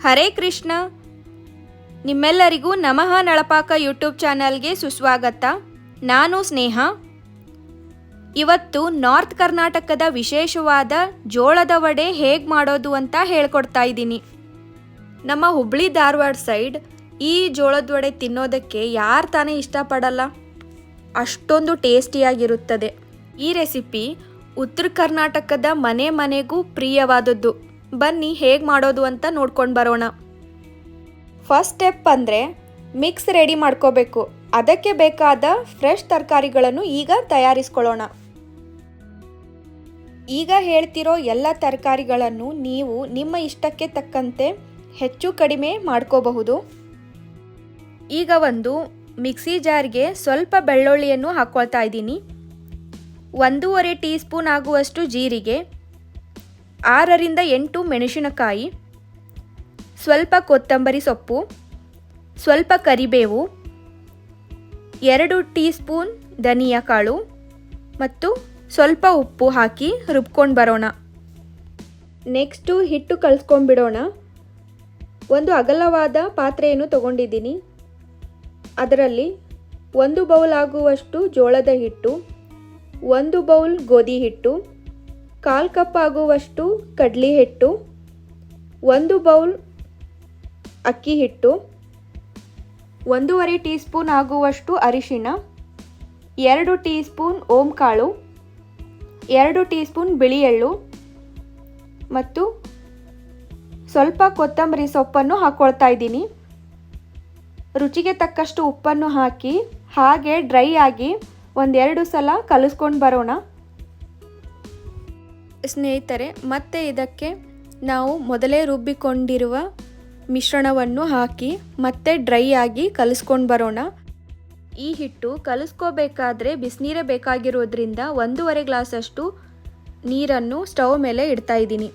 ಹರೇ ಕೃಷ್ಣ. ನಿಮ್ಮೆಲ್ಲರಿಗೂ ನಮಃ ನಳಪಾಕ ಯೂಟ್ಯೂಬ್ ಚಾನಲ್ಗೆ ಸುಸ್ವಾಗತ. ನಾನು ಸ್ನೇಹ. ಇವತ್ತು ನಾರ್ತ್ ಕರ್ನಾಟಕದ ವಿಶೇಷವಾದ ಜೋಳದ ವಡೆ ಹೇಗೆ ಮಾಡೋದು ಅಂತ ಹೇಳ್ಕೊಡ್ತಾ ಇದ್ದೀನಿ. ನಮ್ಮ ಹುಬ್ಳಿ ಧಾರವಾಡ ಸೈಡ್ ಈ ಜೋಳದ ವಡೆ ತಿನ್ನೋದಕ್ಕೆ ಯಾರು ತಾನೇ ಇಷ್ಟಪಡಲ್ಲ, ಅಷ್ಟೊಂದು ಟೇಸ್ಟಿಯಾಗಿರುತ್ತದೆ. ಈ ರೆಸಿಪಿ ಉತ್ತರ ಕರ್ನಾಟಕದ ಮನೆ ಮನೆಗೂ ಪ್ರಿಯವಾದದ್ದು. ಬನ್ನಿ ಹೇಗೆ ಮಾಡೋದು ಅಂತ ನೋಡ್ಕೊಂಡು ಬರೋಣ. ಫಸ್ಟ್ ಸ್ಟೆಪ್ ಅಂದರೆ ಮಿಕ್ಸ್ ರೆಡಿ ಮಾಡ್ಕೋಬೇಕು. ಅದಕ್ಕೆ ಬೇಕಾದ ಫ್ರೆಶ್ ತರಕಾರಿಗಳನ್ನು ಈಗ ತಯಾರಿಸ್ಕೊಳ್ಳೋಣ. ಈಗ ಹೇಳ್ತಿರೋ ಎಲ್ಲ ತರಕಾರಿಗಳನ್ನು ನೀವು ನಿಮ್ಮ ಇಷ್ಟಕ್ಕೆ ತಕ್ಕಂತೆ ಹೆಚ್ಚು ಕಡಿಮೆ ಮಾಡ್ಕೋಬಹುದು. ಈಗ ಒಂದು ಮಿಕ್ಸಿ ಜಾರ್ಗೆ ಸ್ವಲ್ಪ ಬೆಳ್ಳುಳ್ಳಿಯನ್ನು ಹಾಕ್ಕೊಳ್ತಾ ಇದ್ದೀನಿ. 1.5 ಟೀ ಸ್ಪೂನ್ ಆಗುವಷ್ಟು ಜೀರಿಗೆ, 6 ರಿಂದ 8 ಮೆಣಸಿನಕಾಯಿ, ಸ್ವಲ್ಪ ಕೊತ್ತಂಬರಿ ಸೊಪ್ಪು, ಸ್ವಲ್ಪ ಕರಿಬೇವು, 2 ಟೀ ಸ್ಪೂನ್ ಧನಿಯಾ ಕಾಳು ಮತ್ತು ಸ್ವಲ್ಪ ಉಪ್ಪು ಹಾಕಿ ರುಬ್ಕೊಂಡು ಬರೋಣ. ನೆಕ್ಸ್ಟು ಹಿಟ್ಟು ಕಲಿಸ್ಕೊಂಡ್ಬಿಡೋಣ. ಒಂದು ಅಗಲವಾದ ಪಾತ್ರೆಯನ್ನು ತಗೊಂಡಿದ್ದೀನಿ. ಅದರಲ್ಲಿ 1 ಬೌಲ್ ಆಗುವಷ್ಟು ಜೋಳದ ಹಿಟ್ಟು, 1 ಬೌಲ್ ಗೋಧಿ ಹಿಟ್ಟು, 1/4 ಕಪ್ ಆಗುವಷ್ಟು ಕಡಲೆ ಹಿಟ್ಟು, 1 ಬೌಲ್ ಅಕ್ಕಿ ಹಿಟ್ಟು, 1.5 ಟೀ ಸ್ಪೂನ್ ಆಗುವಷ್ಟು ಅರಿಶಿಣ, 2 ಟೀ ಸ್ಪೂನ್ ಓಂ ಕಾಳು, 2 ಟೀ ಸ್ಪೂನ್ ಬಿಳಿ ಎಳ್ಳು ಮತ್ತು ಸ್ವಲ್ಪ ಕೊತ್ತಂಬರಿ ಸೊಪ್ಪನ್ನು ಹಾಕ್ಕೊಳ್ತಾ ಇದ್ದೀನಿ. ರುಚಿಗೆ ತಕ್ಕಷ್ಟು ಉಪ್ಪನ್ನು ಹಾಕಿ ಹಾಗೆ ಡ್ರೈ ಆಗಿ 1-2 ಸಲ ಕಲಿಸ್ಕೊಂಡು ಬರೋಣ. ಸ್ನೇಹಿತರೆ, ಮತ್ತೆ ಇದಕ್ಕೆ ನಾವು ಮೊದಲೇ ರುಬ್ಬಿಕೊಂಡಿರುವ ಮಿಶ್ರಣವನ್ನು ಹಾಕಿ ಮತ್ತೆ ಡ್ರೈ ಆಗಿ ಕಲಿಸ್ಕೊಂಡು ಬರೋಣ. ಈ ಹಿಟ್ಟು ಕಲಿಸ್ಕೋಬೇಕಾದ್ರೆ ಬಿಸಿನೀರೇ ಬೇಕಾಗಿರೋದ್ರಿಂದ 1.5 ಗ್ಲಾಸಷ್ಟು ನೀರನ್ನು ಸ್ಟವ್ ಮೇಲೆ ಇಡ್ತಾ ಇದ್ದೀನಿ.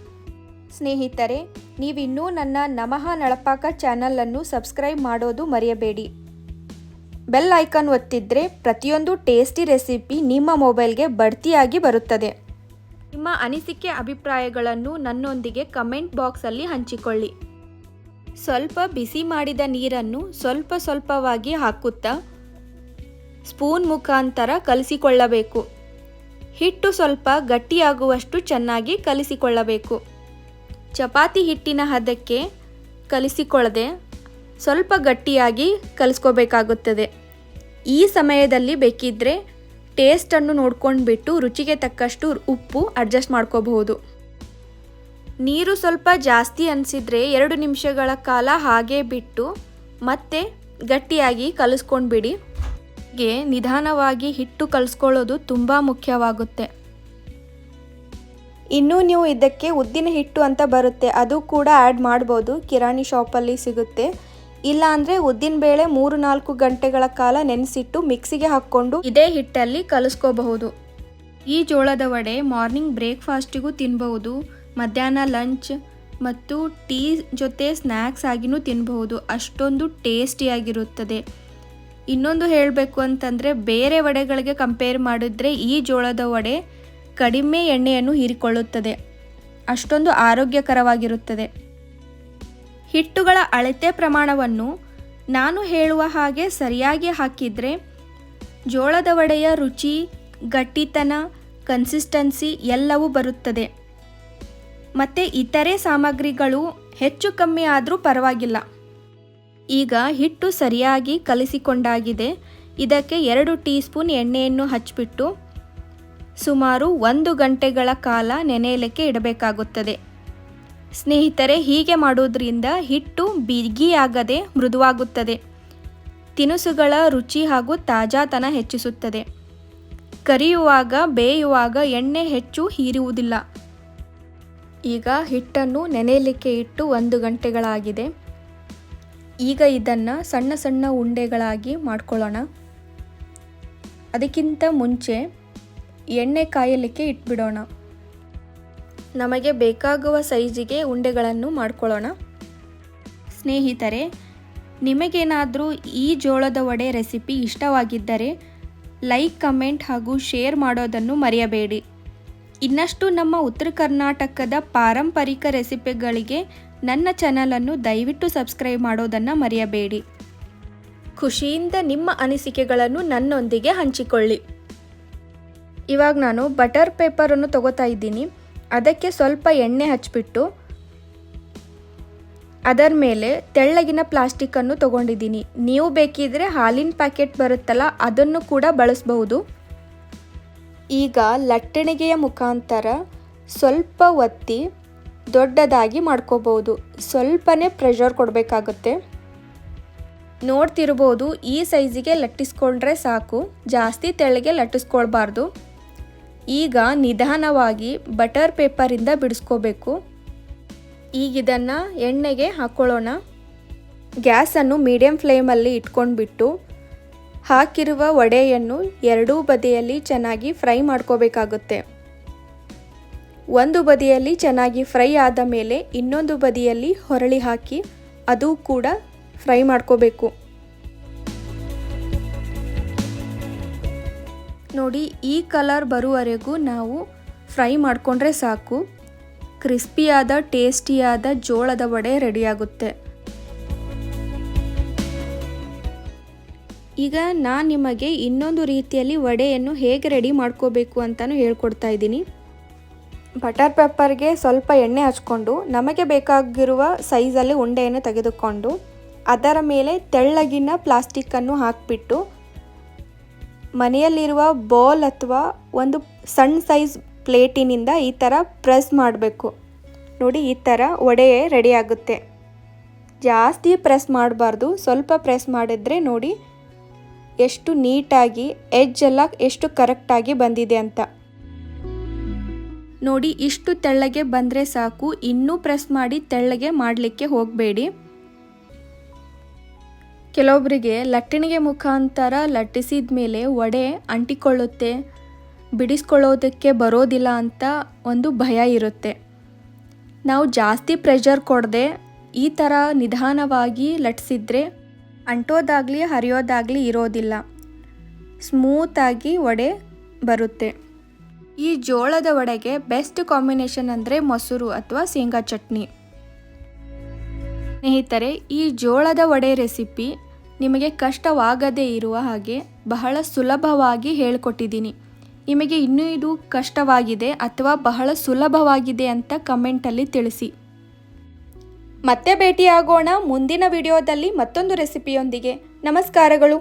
ಸ್ನೇಹಿತರೆ, ನೀವಿನ್ನೂ ನನ್ನ ನಮಃ ನಳಪಾಕ ಚಾನಲನ್ನು ಸಬ್ಸ್ಕ್ರೈಬ್ ಮಾಡೋದು ಮರೆಯಬೇಡಿ. ಬೆಲ್ ಐಕಾನ್ ಒತ್ತಿದ್ರೆ ಪ್ರತಿಯೊಂದು ಟೇಸ್ಟಿ ರೆಸಿಪಿ ನಿಮ್ಮ ಮೊಬೈಲ್ಗೆ ಬಡ್ತಿಯಾಗಿ ಬರುತ್ತದೆ. ನಿಮ್ಮ ಅನಿಸಿಕೆ ಅಭಿಪ್ರಾಯಗಳನ್ನು ನನ್ನೊಂದಿಗೆ ಕಮೆಂಟ್ ಬಾಕ್ಸಲ್ಲಿ ಹಂಚಿಕೊಳ್ಳಿ. ಸ್ವಲ್ಪ ಬಿಸಿ ಮಾಡಿದ ನೀರನ್ನು ಸ್ವಲ್ಪ ಸ್ವಲ್ಪವಾಗಿ ಹಾಕುತ್ತಾ ಸ್ಪೂನ್ ಮುಖಾಂತರ ಕಲಿಸಿಕೊಳ್ಳಬೇಕು. ಹಿಟ್ಟು ಸ್ವಲ್ಪ ಗಟ್ಟಿಯಾಗುವಷ್ಟು ಚೆನ್ನಾಗಿ ಕಲಿಸಿಕೊಳ್ಳಬೇಕು. ಚಪಾತಿ ಹಿಟ್ಟಿನ ಹದಕ್ಕೆ ಕಲಿಸಿಕೊಳ್ಳದೆ ಸ್ವಲ್ಪ ಗಟ್ಟಿಯಾಗಿ ಕಲಿಸ್ಕೋಬೇಕಾಗುತ್ತದೆ. ಈ ಸಮಯದಲ್ಲಿ ಬೇಕಿದ್ದರೆ ಟೇಸ್ಟನ್ನು ನೋಡ್ಕೊಂಡ್ಬಿಟ್ಟು ರುಚಿಗೆ ತಕ್ಕಷ್ಟು ಉಪ್ಪು ಅಡ್ಜಸ್ಟ್ ಮಾಡ್ಕೋಬಹುದು. ನೀರು ಸ್ವಲ್ಪ ಜಾಸ್ತಿ ಅನಿಸಿದರೆ 2 ನಿಮಿಷಗಳ ಕಾಲ ಹಾಗೆ ಬಿಟ್ಟು ಮತ್ತೆ ಗಟ್ಟಿಯಾಗಿ ಕಲಿಸ್ಕೊಂಡ್ಬಿಡಿ. ಹೀಗೆ ನಿಧಾನವಾಗಿ ಹಿಟ್ಟು ಕಲಿಸ್ಕೊಳ್ಳೋದು ತುಂಬ ಮುಖ್ಯವಾಗುತ್ತೆ. ಇನ್ನೂ ನೀವು ಇದಕ್ಕೆ ಉದ್ದಿನ ಹಿಟ್ಟು ಅಂತ ಬರುತ್ತೆ, ಅದು ಕೂಡ ಆ್ಯಡ್ ಮಾಡ್ಬೋದು. ಕಿರಾಣಿ ಶಾಪಲ್ಲಿ ಸಿಗುತ್ತೆ. ಇಲ್ಲ ಅಂದರೆ ಉದ್ದಿನಬೇಳೆ 3-4 ಗಂಟೆಗಳ ಕಾಲ ನೆನೆಸಿಟ್ಟು ಮಿಕ್ಸಿಗೆ ಹಾಕ್ಕೊಂಡು ಇದೇ ಹಿಟ್ಟಲ್ಲಿ ಕಲಿಸ್ಕೋಬಹುದು. ಈ ಜೋಳದ ವಡೆ ಮಾರ್ನಿಂಗ್ ಬ್ರೇಕ್ಫಾಸ್ಟಿಗೂ ತಿನ್ಬಹುದು, ಮಧ್ಯಾಹ್ನ ಲಂಚ್ ಮತ್ತು ಟೀ ಜೊತೆ ಸ್ನ್ಯಾಕ್ಸ್ ಆಗಿನೂ ತಿನ್ನಬಹುದು. ಅಷ್ಟೊಂದು ಟೇಸ್ಟಿಯಾಗಿರುತ್ತದೆ. ಇನ್ನೊಂದು ಹೇಳಬೇಕು ಅಂತಂದರೆ, ಬೇರೆ ವಡೆಗಳಿಗೆ ಕಂಪೇರ್ ಮಾಡಿದ್ರೆ ಈ ಜೋಳದ ವಡೆ ಕಡಿಮೆ ಎಣ್ಣೆಯನ್ನು ಹೀರಿಕೊಳ್ಳುತ್ತದೆ. ಅಷ್ಟೊಂದು ಆರೋಗ್ಯಕರವಾಗಿರುತ್ತದೆ. ಹಿಟ್ಟುಗಳ ಅಳತೆ ಪ್ರಮಾಣವನ್ನು ನಾನು ಹೇಳುವ ಹಾಗೆ ಸರಿಯಾಗಿ ಹಾಕಿದರೆ ಜೋಳದ ವಡೆಯ ರುಚಿ, ಗಟ್ಟಿತನ, ಕನ್ಸಿಸ್ಟೆನ್ಸಿ ಎಲ್ಲವೂ ಬರುತ್ತದೆ. ಮತ್ತು ಇತರೆ ಸಾಮಗ್ರಿಗಳು ಹೆಚ್ಚು ಕಮ್ಮಿ ಆದರೂ ಪರವಾಗಿಲ್ಲ. ಈಗ ಹಿಟ್ಟು ಸರಿಯಾಗಿ ಕಲಿಸಿಕೊಂಡಾಗಿದೆ. ಇದಕ್ಕೆ 2 ಟೀ ಸ್ಪೂನ್ ಎಣ್ಣೆಯನ್ನು ಹಚ್ಚಿಬಿಟ್ಟು ಸುಮಾರು 1 ಗಂಟೆಗಳ ಕಾಲ ನೆನೆಯಲಿಕ್ಕೆ ಇಡಬೇಕಾಗುತ್ತದೆ. ಸ್ನೇಹಿತರೆ, ಹೀಗೆ ಮಾಡೋದ್ರಿಂದ ಹಿಟ್ಟು ಬಿಗಿಯಾಗದೆ ಮೃದುವಾಗುತ್ತದೆ. ತಿನಿಸುಗಳ ರುಚಿ ಹಾಗೂ ತಾಜಾತನ ಹೆಚ್ಚಿಸುತ್ತದೆ. ಕರಿಯುವಾಗ ಬೇಯುವಾಗ ಎಣ್ಣೆ ಹೆಚ್ಚು ಹೀರುವುದಿಲ್ಲ. ಈಗ ಹಿಟ್ಟನ್ನು ನೆನೆಯಲಿಕ್ಕೆ ಇಟ್ಟು 1 ಗಂಟೆಗಳಾಗಿದೆ. ಈಗ ಇದನ್ನು ಸಣ್ಣ ಸಣ್ಣ ಉಂಡೆಗಳಾಗಿ ಮಾಡ್ಕೊಳ್ಳೋಣ. ಅದಕ್ಕಿಂತ ಮುಂಚೆ ಎಣ್ಣೆ ಕಾಯಲಿಕ್ಕೆ ಇಟ್ಬಿಡೋಣ. ನಮಗೆ ಬೇಕಾಗುವ ಸೈಜಿಗೆ ಉಂಡೆಗಳನ್ನು ಮಾಡ್ಕೊಳ್ಳೋಣ. ಸ್ನೇಹಿತರೆ, ನಿಮಗೇನಾದರೂ ಈ ಜೋಳದ ವಡೆ ರೆಸಿಪಿ ಇಷ್ಟವಾಗಿದ್ದರೆ ಲೈಕ್, ಕಮೆಂಟ್ ಹಾಗೂ ಶೇರ್ ಮಾಡೋದನ್ನು ಮರೆಯಬೇಡಿ. ಇನ್ನಷ್ಟು ನಮ್ಮ ಉತ್ತರ ಕರ್ನಾಟಕದ ಪಾರಂಪರಿಕ ರೆಸಿಪಿಗಳಿಗೆ ನನ್ನ ಚಾನಲನ್ನು ದಯವಿಟ್ಟು ಸಬ್ಸ್ಕ್ರೈಬ್ ಮಾಡೋದನ್ನು ಮರೆಯಬೇಡಿ. ಖುಷಿಯಿಂದ ನಿಮ್ಮ ಅನಿಸಿಕೆಗಳನ್ನು ನನ್ನೊಂದಿಗೆ ಹಂಚಿಕೊಳ್ಳಿ. ಇವಾಗ ನಾನು ಬಟರ್ ಪೇಪರನ್ನು ತಗೋತಾ ಇದ್ದೀನಿ. ಅದಕ್ಕೆ ಸ್ವಲ್ಪ ಎಣ್ಣೆ ಹಚ್ಚಿಬಿಟ್ಟು ಅದರ ಮೇಲೆ ತೆಳ್ಳಗಿನ ಪ್ಲಾಸ್ಟಿಕ್ಕನ್ನು ತಗೊಂಡಿದ್ದೀನಿ. ನೀವು ಬೇಕಿದ್ರೆ ಹಾಲಿನ ಪ್ಯಾಕೆಟ್ ಬರುತ್ತಲ್ಲ ಅದನ್ನು ಕೂಡ ಬಳಸಬಹುದು. ಈಗ ಲಟ್ಟಣಿಗೆಯ ಮುಖಾಂತರ ಸ್ವಲ್ಪ ಒತ್ತಿ ದೊಡ್ಡದಾಗಿ ಮಾಡ್ಕೋಬಹುದು. ಸ್ವಲ್ಪನೇ ಪ್ರೆಷರ್ ಕೊಡಬೇಕಾಗುತ್ತೆ. ನೋಡ್ತಿರ್ಬೋದು, ಈ ಸೈಜಿಗೆ ಲಟ್ಟಿಸ್ಕೊಂಡ್ರೆ ಸಾಕು, ಜಾಸ್ತಿ ತೆಳ್ಳಗೆ ಲಟ್ಟಿಸ್ಕೊಳ್ಬಾರ್ದು. ಈಗ ನಿಧಾನವಾಗಿ ಬಟರ್ ಪೇಪರಿಂದ ಬಿಡಿಸ್ಕೋಬೇಕು. ಈಗ ಇದನ್ನು ಎಣ್ಣೆಗೆ ಹಾಕ್ಕೊಳ್ಳೋಣ. ಗ್ಯಾಸನ್ನು ಮೀಡಿಯಂ ಫ್ಲೇಮಲ್ಲಿ ಇಟ್ಕೊಂಡ್ಬಿಟ್ಟು ಹಾಕಿರುವ ವಡೆಯನ್ನು ಎರಡೂ ಬದಿಯಲ್ಲಿ ಚೆನ್ನಾಗಿ ಫ್ರೈ ಮಾಡ್ಕೋಬೇಕಾಗುತ್ತೆ. ಒಂದು ಬದಿಯಲ್ಲಿ ಚೆನ್ನಾಗಿ ಫ್ರೈ ಆದ ಮೇಲೆ ಇನ್ನೊಂದು ಬದಿಯಲ್ಲಿ ಹೊರಳಿ ಹಾಕಿ ಅದು ಕೂಡ ಫ್ರೈ ಮಾಡ್ಕೋಬೇಕು. ನೋಡಿ, ಈ ಕಲರ್ ಬರುವವರೆಗೂ ನಾವು ಫ್ರೈ ಮಾಡಿಕೊಂಡ್ರೆ ಸಾಕು. ಕ್ರಿಸ್ಪಿಯಾದ ಟೇಸ್ಟಿಯಾದ ಜೋಳದ ವಡೆ ರೆಡಿಯಾಗುತ್ತೆ. ಈಗ ನಾನು ನಿಮಗೆ ಇನ್ನೊಂದು ರೀತಿಯಲ್ಲಿ ವಡೆಯನ್ನು ಹೇಗೆ ರೆಡಿ ಮಾಡ್ಕೋಬೇಕು ಅಂತಲೂ ಹೇಳ್ಕೊಡ್ತಾ ಇದ್ದೀನಿ. ಬಟರ್ ಪೇಪರ್ಗೆ ಸ್ವಲ್ಪ ಎಣ್ಣೆ ಹಚ್ಕೊಂಡು ನಮಗೆ ಬೇಕಾಗಿರುವ ಸೈಜಲ್ಲಿ ಉಂಡೆಯನ್ನು ತೆಗೆದುಕೊಂಡು ಅದರ ಮೇಲೆ ತೆಳ್ಳಗಿನ ಪ್ಲಾಸ್ಟಿಕ್ಕನ್ನು ಹಾಕಿಬಿಟ್ಟು ಮನೆಯಲ್ಲಿರುವ ಬೌಲ್ ಅಥವಾ ಒಂದು ಸಣ್ಣ ಸೈಜ್ ಪ್ಲೇಟಿನಿಂದ ಈ ಥರ ಪ್ರೆಸ್ ಮಾಡಬೇಕು. ನೋಡಿ, ಈ ಥರ ವಡೆ ರೆಡಿ ಆಗುತ್ತೆ. ಜಾಸ್ತಿ ಪ್ರೆಸ್ ಮಾಡಬಾರ್ದು, ಸ್ವಲ್ಪ ಪ್ರೆಸ್ ಮಾಡಿದ್ರೆ ನೋಡಿ ಎಷ್ಟು ನೀಟಾಗಿ ಎಡ್ಜ್ ಎಲ್ಲ ಎಷ್ಟು ಕರೆಕ್ಟಾಗಿ ಬಂದಿದೆ ಅಂತ. ನೋಡಿ, ಇಷ್ಟು ತೆಳ್ಳಗೆ ಬಂದರೆ ಸಾಕು. ಇನ್ನೂ ಪ್ರೆಸ್ ಮಾಡಿ ತೆಳ್ಳಗೆ ಮಾಡಲಿಕ್ಕೆ ಹೋಗಬೇಡಿ. ಕೆಲವೊಬ್ಬರಿಗೆ ಲಟ್ಟಣಿಗೆ ಮುಖಾಂತರ ಲಟ್ಟಿಸಿದ ಮೇಲೆ ವಡೆ ಅಂಟಿಕೊಳ್ಳುತ್ತೆ, ಬಿಡಿಸ್ಕೊಳ್ಳೋದಕ್ಕೆ ಬರೋದಿಲ್ಲ ಅಂತ ಒಂದು ಭಯ ಇರುತ್ತೆ. ನಾವು ಜಾಸ್ತಿ ಪ್ರೆಷರ್ ಕೊಡದೆ ಈ ಥರ ನಿಧಾನವಾಗಿ ಲಟ್ಟಿಸಿದ್ರೆ ಅಂಟೋದಾಗಲಿ ಹರಿಯೋದಾಗಲಿ ಇರೋದಿಲ್ಲ. ಸ್ಮೂತಾಗಿ ವಡೆ ಬರುತ್ತೆ. ಈ ಜೋಳದ ವಡೆಗೆ ಬೆಸ್ಟ್ ಕಾಂಬಿನೇಷನ್ ಅಂದರೆ ಮೊಸರು ಅಥವಾ ಶೇಂಗಾ ಚಟ್ನಿ. ಸ್ನೇಹಿತರೆ, ಈ ಜೋಳದ ವಡೆ ರೆಸಿಪಿ ನಿಮಗೆ ಕಷ್ಟವಾಗದೇ ಇರುವ ಹಾಗೆ ಬಹಳ ಸುಲಭವಾಗಿ ಹೇಳಿಕೊಟ್ಟಿದ್ದೀನಿ. ನಿಮಗೆ ಇನ್ನೂ ಇದು ಕಷ್ಟವಾಗಿದೆ ಅಥವಾ ಬಹಳ ಸುಲಭವಾಗಿದೆ ಅಂತ ಕಮೆಂಟಲ್ಲಿ ತಿಳಿಸಿ. ಮತ್ತೆ ಭೇಟಿಯಾಗೋಣ ಮುಂದಿನ ವಿಡಿಯೋದಲ್ಲಿ ಮತ್ತೊಂದು ರೆಸಿಪಿಯೊಂದಿಗೆ. ನಮಸ್ಕಾರಗಳು.